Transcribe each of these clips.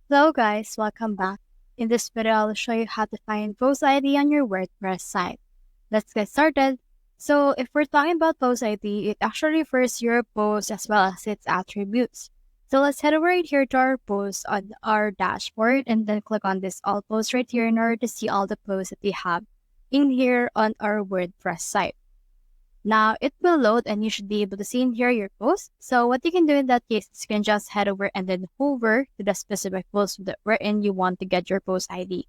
Hello guys, welcome back. In this video, I'll show you how to find post ID on your WordPress site. Let's get started. So if we're talking about post ID, it actually refers to your post as well as its attributes. So let's head over right here to our post on our dashboard and then click on this all posts right here in order to see all the posts that we have in here on our WordPress site. Now it will load and you should be able to see in here your post. So what you can do in that case is you can just head over and then hover to the specific post wherein you want to get your post ID.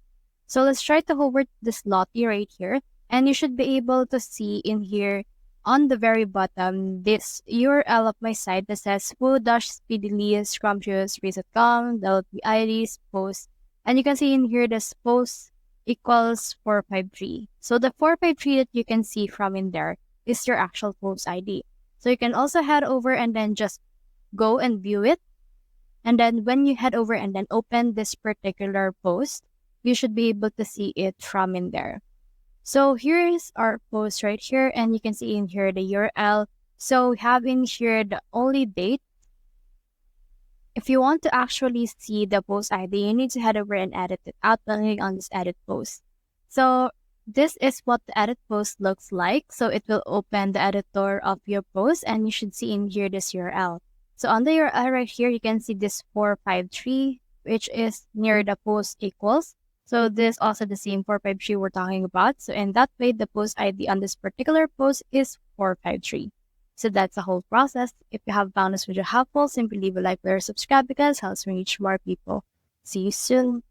So let's try to hover to this lottie right here and you should be able to see in here on the very bottom this URL of my site that says who-speedily scrumptious.com, WP IDs, post. And you can see in here this post equals 453. So the 453 that you can see from in there is your actual post ID. So you can also head over and then just go and view it. And then when you head over and then open this particular post, you should be able to see it from in there. So here is our post right here, and you can see in here the URL. So we have in here the only date. If you want to actually see the post ID, you need to head over and edit it out by clicking on this edit post. So this is what the edit post looks like. So it will open the editor of your post and you should see in here this URL. So on the URL right here, you can see this 453, which is near the post equals. So this also the same 453 we're talking about. So in that way, the post ID on this particular post is 453. So that's the whole process. If you have found this video helpful, simply leave a like or subscribe because it helps me reach more people. See you soon.